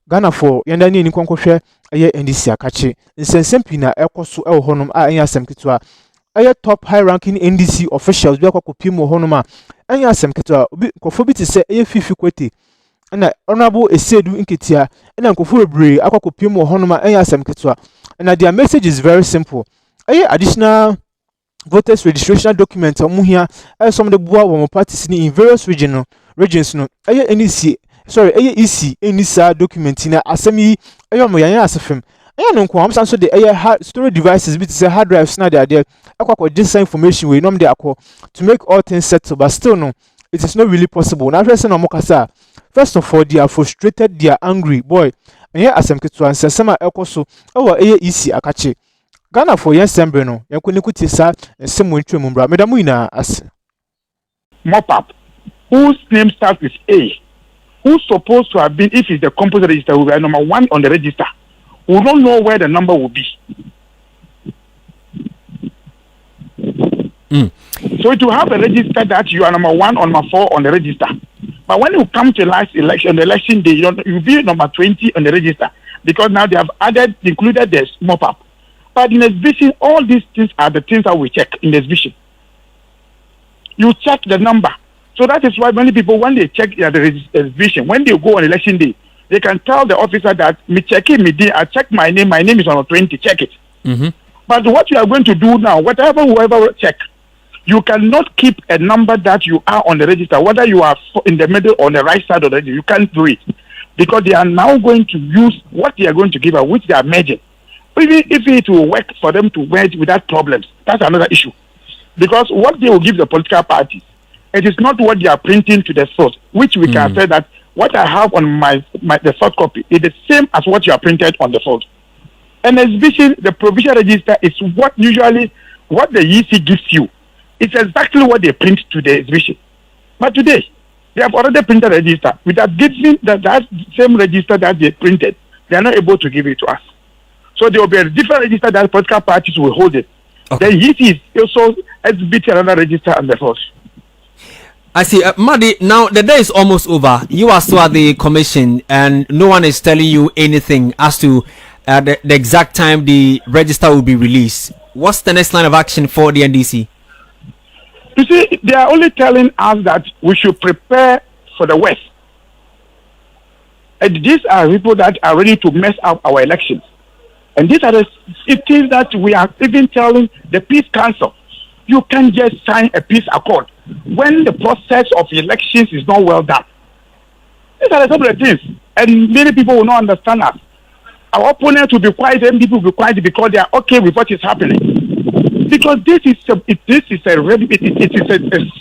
Ghana for yanda ni nkwonkwohwe eye NDC akache nsensem pina ekoso e honom a enya asem ketwa eye top high ranking NDC officials bi akwakopi mo honom a enya asem ketwa obi nkofo bi te se eye fifi kwete na honorable Esedu Nketia na nkofo bebre akwakopi mo honom a enya asem ketwa na their message is very simple eye additional voters registration document omuhia some de boa wo parties in various regions no eye NDC sorry eye EC enisa document na asemi eye mo yan asefem eye no nko am so de eye storage devices bit say hard drives na de akwa this information we nom de akọ to make all things settle but still no it is not really possible na person no mokasa first of all they are frustrated they are angry boy eye asem ketu ansesema ekoso ewo eye EC akache Ghana for yen sembre no yankoni kuti sa nsemu ntwemu mbra medamu ina as mop up whose name starts with A, who's supposed to have been, if it's the composite register, will be number 1 on the register. We don't know where the number will be. So to have a register that you are number 1 or number 4 on the register, but when you come to last election, the election day, you'll be number 20 on the register because now they have included the mop up. But in exhibition, all these things are the things that we check in the exhibition. You check the number. So that is why many people, when they check the exhibition, when they go on election day, they can tell the officer that, I check my name is on 20, check it. Mm-hmm. But what you are going to do now, whoever check, you cannot keep a number that you are on the register, whether you are in the middle or the right side of the register, you can't do it. Because they are now going to use what they are going to give out, which they are merging. Even if it will work for them to merge without problems, that's another issue. Because what they will give the political parties, it is not what they are printing to the source, which we can say that what I have on the soft copy is the same as what you are printed on the source. An exhibition, the provisional register is what the EC gives you. It's exactly what they print to the exhibition. But today, they have already printed a register. Without giving that same register that they printed, they are not able to give it to us. So there will be a different register that political parties will hold it. Okay. The EC is also exhibiting another register on the source. I see. Madi, now the day is almost over. You are still at the commission and no one is telling you anything as to the exact time the register will be released. What's the next line of action for the NDC? You see, they are only telling us that we should prepare for the West. And these are people that are ready to mess up our elections. And these are the things that we are even telling the Peace Council. You can't just sign a peace accord when the process of elections is not well done. These are some of the things. And many people will not understand us. Our opponents will be quiet and people will be quiet because they are okay with what is happening. Because this is a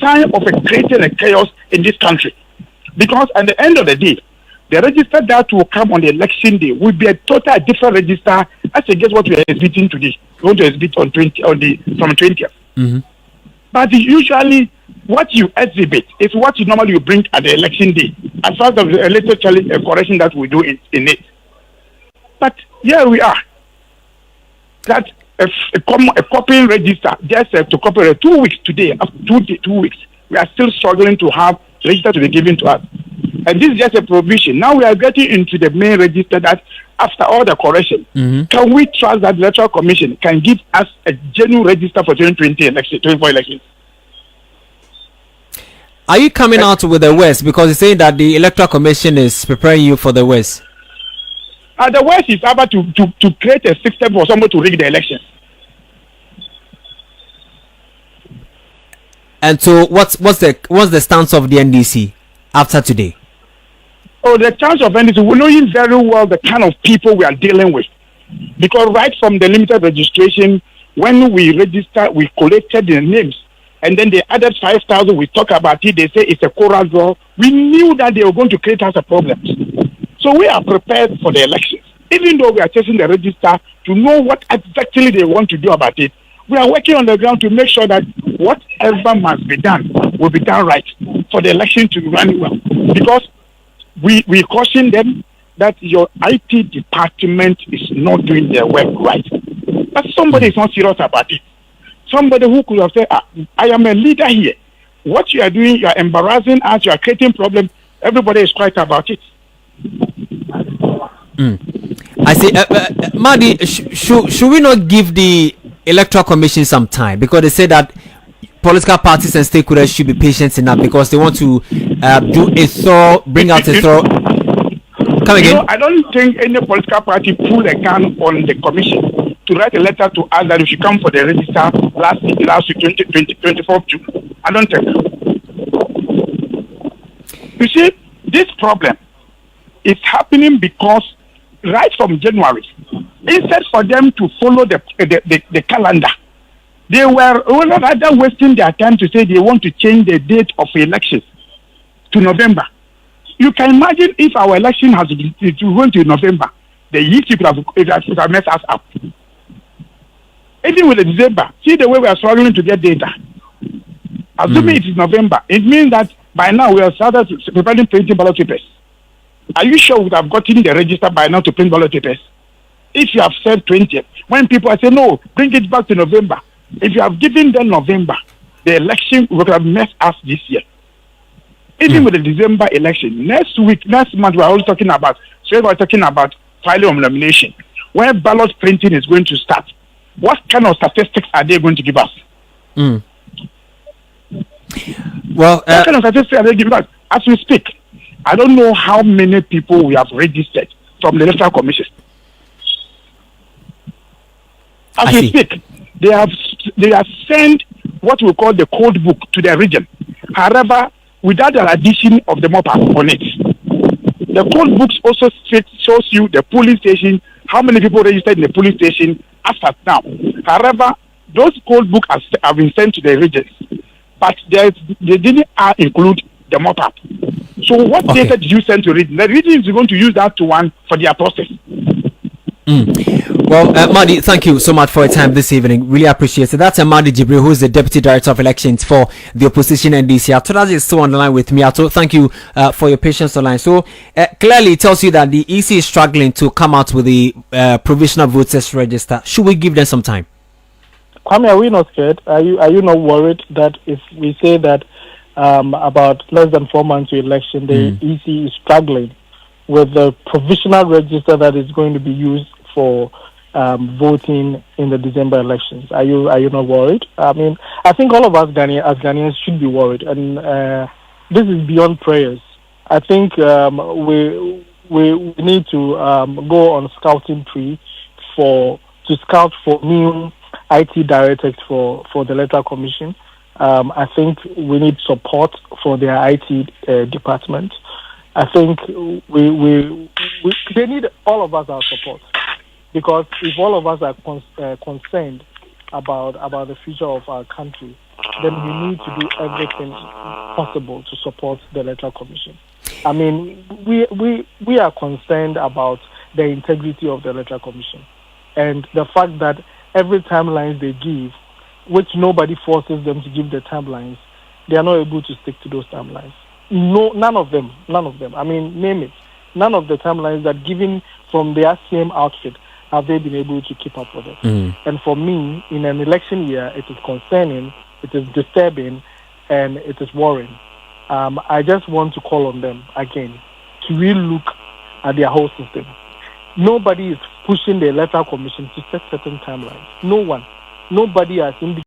sign of creating a chaos in this country. Because at the end of the day, the register that will come on the election day will be a totally different register as against what we are exhibiting today. We want to exhibit on 20th. Mm-hmm. But usually, what you exhibit is what you normally bring at the election day, as far as the electoral challenge correction that we do in it. But here we are. That a copying register, just to copy 2 weeks today, after 2 weeks, we are still struggling to have register to be given to us. And this is just a provision. Now we are getting into the main register that after all the correction, can we trust that the Electoral Commission can give us a genuine register for 2024 elections? Are you coming out with the West because you're saying that the Electoral Commission is preparing you for the West? The West is about to create a system for someone to rig the elections. And so what's the stance of the NDC after today? Oh, the chance of NDC, we know very well the kind of people we are dealing with. Because right from the limited registration, when we register, we collected the names. And then they added 5,000, we talk about it, they say it's a chorus draw. We knew that they were going to create us a problem. So we are prepared for the elections. Even though we are chasing the register to know what exactly they want to do about it, we are working on the ground to make sure that whatever must be done will be done right for the election to run well. Because we caution them that your IT department is not doing their work right. But somebody is not serious about it. Somebody who could have said, I am a leader here. What you are doing, you are embarrassing us, you are creating problems. Everybody is quiet about it. I see. Madi, should we not give the Electoral Commission some time, because they say that political parties and stakeholders should be patient enough because they want to bring out a thorough. Come again. I don't think any political party pulled a gun on the commission to write a letter to us that we should come for the register last week, 24th June. I don't think. You see, this problem is happening because right from January, instead for them to follow the calendar, they were rather wasting their time to say they want to change the date of elections to November. You can imagine if our election has been going to November, the youth people have messed us up. Even with the December, see the way we are struggling to get data. Assuming it is November, it means that by now we have started preparing printing ballot papers. Are you sure we would have gotten the register by now to print ballot papers? If you have said 20th, when people say no, bring it back to November. If you have given them November, the election would have messed us this year. Even with the December election, next month, we are all talking about, filing of nomination, where ballot printing is going to start. What kind of statistics are they going to give us? Well, what kind of statistics are they giving us? As we speak, I don't know how many people we have registered from the Electoral Commission. As we speak, they have sent what we call the code book to the region. However, without an addition of the mop on it. The code books also shows you the polling station, how many people registered in the polling station as at now. However, those code books have been sent to the regions, but they didn't include the mop up. So what data did you send to region? The region is going to use that one for their process. Well, Madi, thank you so much for your time this evening. Really appreciate it. That's Madi Jibril, who is the Deputy Director of Elections for the opposition NDC. Atodazi is still on the line with me. Ato, thank you for your patience online. So, clearly it tells you that the EC is struggling to come out with the provisional voters register. Should we give them some time? Kwame, are we not scared? Are you not worried that if we say that about less than 4 months to election, the EC is struggling with the provisional register that is going to be used for voting in the December elections? Are you not worried? I mean, I think all of us Ghanaians should be worried, and this is beyond prayers. I think we need to go on scouting tree to scout for new IT directors for the Electoral Commission. I think we need support for their IT department. I think they need all of us our support, because if all of us are concerned about the future of our country, then we need to do everything possible to support the Electoral Commission. I mean, we are concerned about the integrity of the Electoral Commission, and the fact that every timelines they give, which nobody forces them to give the timelines, they are not able to stick to those timelines. No, none of them. I mean, name it. None of the timelines that given from their same outfit have they been able to keep up with it. And for me, in an election year, it is concerning, it is disturbing, and it is worrying. I just want to call on them again to really look at their whole system. Nobody is pushing the Electoral Commission to set certain timelines. No one. Nobody has indicated